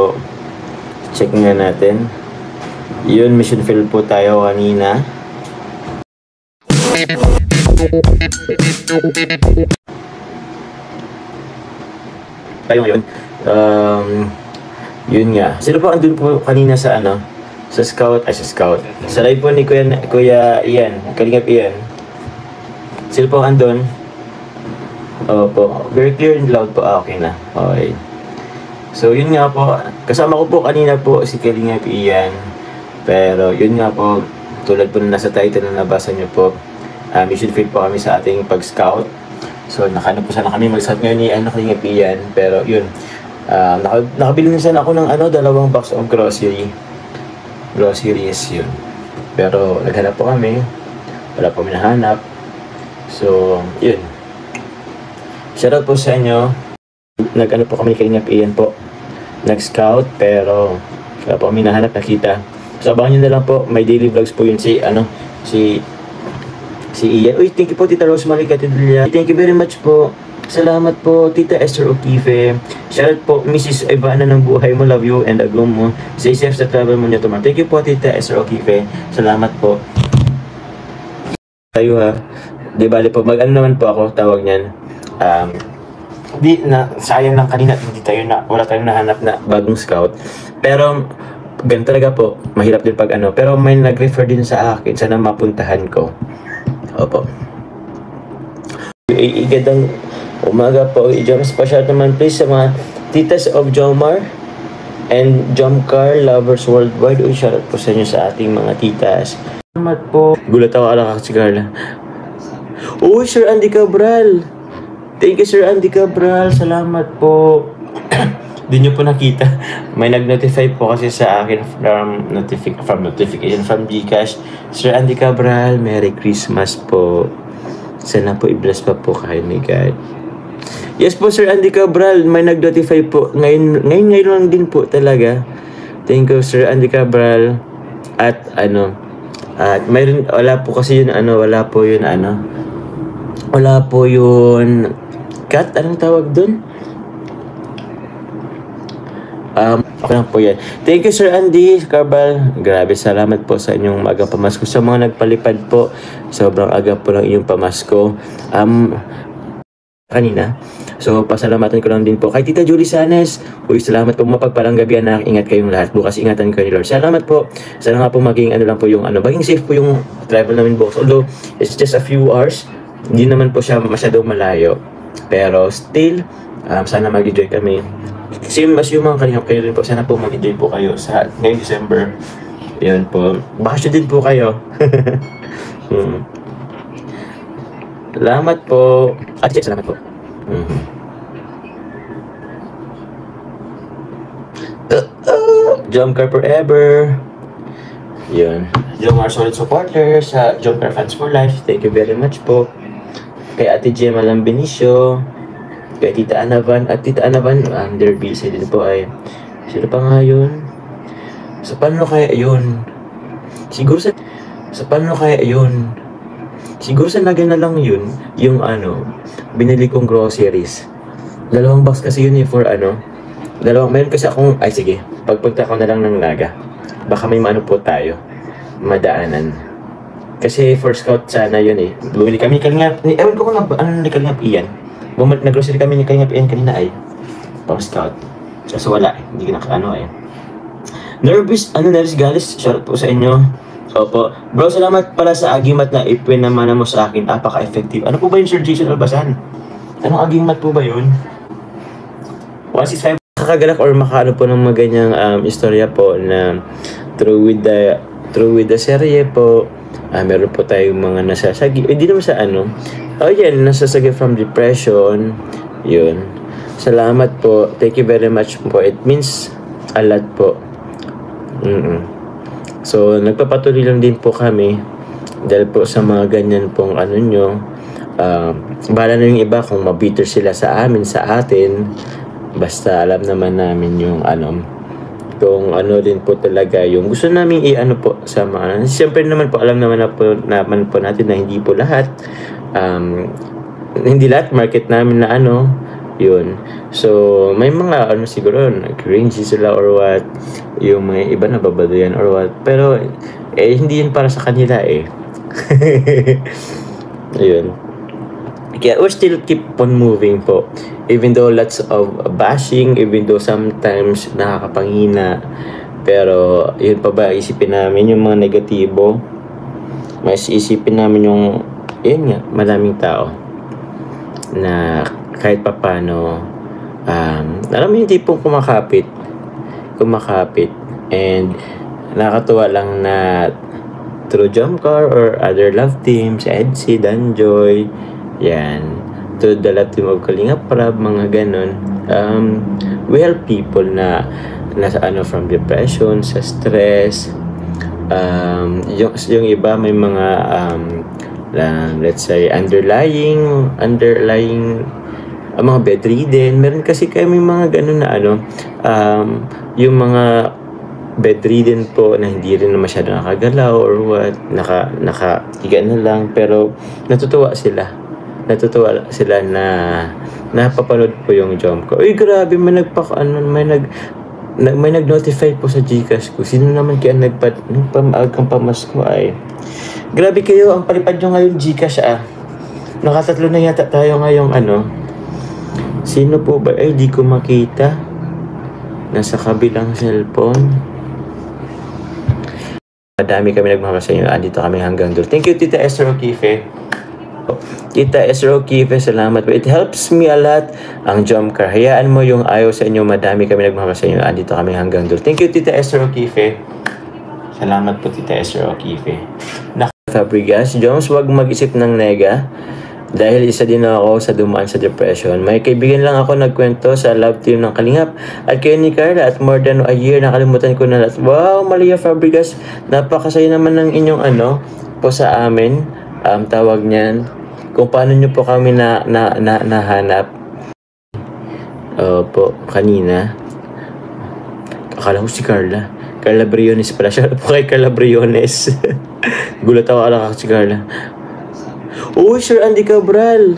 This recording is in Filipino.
po. Check nga natin. Yun, mission fail po tayo kanina. Tayo ngayon. Yun nga. Sino po andun po kanina sa ano? Sa scout? Sa scout. Sa live po ni Kuya Ian. Kalingap Ian. Sino po andun? Opo. Very clear and loud po. Okay na. Okay. So yun nga po. Kasama ko po kanina po si Kalingap Ian. Pero yun nga po. Tulad po na nasa title na nabasa nyo po. Mission fail po kami sa ating pag-scout. So nakano po sana kami mag-scout ngayon ni Kalingap Ian. Pero yun. Nakabili na sana ako ng 2 box of groceries yun. Pero naghanap po kami. Wala po kami nahanap. So yun. Shoutout po sa inyo. Nag-ano po kami Kalingap Ian po. Nag-scout pero wala po kami nahanap nakita. So abangan nyo na lang po. May daily vlogs po yun si Ian. Uy, thank you po Tita Rosemary Catedral. Thank you very much po. Salamat po, Tita Esther O'Keefe. Shoutout po, Mrs. Ivana ng buhay mo. Love you and agum mo. Stay safe sa travel mo niya tomorrow. Thank you po, Tita Esther O'Keefe. Salamat po. Tayo ha. Di bali po, mag-ano naman po ako, tawag niyan. Sayang lang kanina, wala tayong nahanap na bagong scout. Pero, ganun talaga po, mahirap din pag ano. Pero may nag-refer din sa akin, sana mapuntahan ko. Opo. Igandang umaga po, i-jump special naman please sa mga titas of Jomar and Jomcar lovers worldwide. Uy, shoutout po sa inyo sa ating mga titas. Salamat po. Gulat ako ala si Carla. Uy, Sir Andy Cabral. Thank you, Sir Andy Cabral. Salamat po. Di nyo po nakita. May nag-notify po kasi sa akin from notification from Gcash. Sir Andy Cabral, Merry Christmas po. Sana po i-bless pa po kayo ni God. Yes po, Sir Andy Cabral. May nag-notify po. Ngayon lang din po talaga. Thank you, Sir Andy Cabral. At mayroon, wala po kasi yun, wala po yun, cut, anong tawag dun? Okay lang po yan. Thank you, Sir Andy Cabral. Grabe, salamat po sa inyong magang pamasko. Sa mga nagpalipad po, sobrang aga po lang inyong pamasko. Kanina. So, pasalamatan ko lang din po kay Tita Julie Sanes. Uy, salamat po, mapagpalang gabi anak. Ingat kayong lahat. Bukas ingatan ko ni Lord. Salamat po. Sana nga po maging lang po yung maging safe po yung travel namin box. Although, it's just a few hours. Hindi naman po siya masyadong malayo. Pero still, sana mag-enjoy kami. Same as yung mga kalingap kayo rin po. Sana po mag-enjoy po kayo sa ngayong December. Yun po. Bakasyon din po kayo. Salamat po. Salamat po. Jomcar forever. Yun. Jomcar solid supporter sa Jomcar Fans for Life. Thank you very much po. Kay Ate Gemma Lambinicio. Kay Tita Anavan. At Tita Anavan, under busy din po ay. Sino pa nga yun? Sa paano kaya yun? Siguro sa paano kaya yun? Siguro sa Naga na lang yun, yung binili kong groceries. 2 box kasi yun for meron kasi akong, sige, pagpunta ko na lang ng Naga. Baka may po tayo, madaanan. Kasi for scout sana yun bumili kami Kalingap, ewan ko kung ni Kalingap Ian. Nag-grocery kami ni Kalingap Ian kanina pang scout. So wala, hindi ko Nervous Galis, shoutout po sa inyo. Opo. Bro, salamat pala sa agimat na ipinamana mo sa akin. Napaka-effective. Ano po ba yung Sir Jason Albasan? Anong agimat po ba yun? 165. Kakagalak or makaano po ng maganyang istorya po na true with the serye po. Meron po tayong mga nasasagi. Hindi naman sa nasasagi from depression. Yun. Salamat po. Thank you very much po. It means a lot po. So, nagpapatuloy lang din po kami dahil po sa mga ganyan pong bahala na yung iba kung mabitter sila sa atin. Basta alam naman namin yung kung din po talaga yung gusto namin po sa mga. Siyempre naman po alam naman natin na hindi po lahat. Hindi lahat market namin na Yun. So, may mga ano siguro, cringy sila or what. Yung may iba na babado yan or what. Pero, hindi yun para sa kanila eh. Yun. Kaya we still keep on moving po. Even though lots of bashing, even though sometimes nakakapanghina. Pero, yun pa ba, isipin namin yung mga negatibo. Mas isipin namin yung, yun nga, maraming tao na kahit papano, alam mo yung tipong kumakapit, and nakakatuwa lang na through Jomcar or other love teams, EDSI, Danjoy, yan, to the love team of Kalingap Prab, mga ganon, we help people na ano, from depression, sa stress, yung iba may mga let's say underlying mga bedridden. Meron kasi kami mga ganun na ano, yung mga bedridden po na hindi rin masyado nakagalaw or what, nakahiga na lang, pero natutuwa sila na napapanood po yung jump ko. Uy, grabe, may nag-notify po sa Gcash ko. Sino naman kaya nagpamagang pamasko ay? Grabe kayo, ang palipad nyo ngayon Gcash Nakatatlo na yata tayo ngayong ano. Sino po ba? Ay, di ko makita. Nasa kabilang cellphone. Madami kami nagmamahal sa inyo. Andito kami hanggang doon. Thank you, Tita Esther O'Keefe. Tita Esther O'Keefe, salamat po. It helps me a lot ang Jomcar. Hayaan mo yung ayaw sa inyo. Madami kami nagmamahal sa inyo. Andito kami hanggang doon. Thank you, Tita Esther O'Keefe. Salamat po, Tita Esther O'Keefe. Fabregas, Joms, wag mag-isip ng nega. Dahil isa din ako sa dumaan sa depression. May kaibigan lang ako nagkwento sa love team ng Kalingap at kayo ni Carla at more than a year nakalimutan ko na lahat. Wow, Malia Fabregas, napakasaya naman ng inyong ano po sa amin. Tawag niyan, kung paano nyo po kami nahanap. Po, kanina. Akala ko si Carla. Carla Briones pala. Siya po kay Carla Briones. Gulat ako, akala ko si Carla. Uy, Sir Andy Cabral.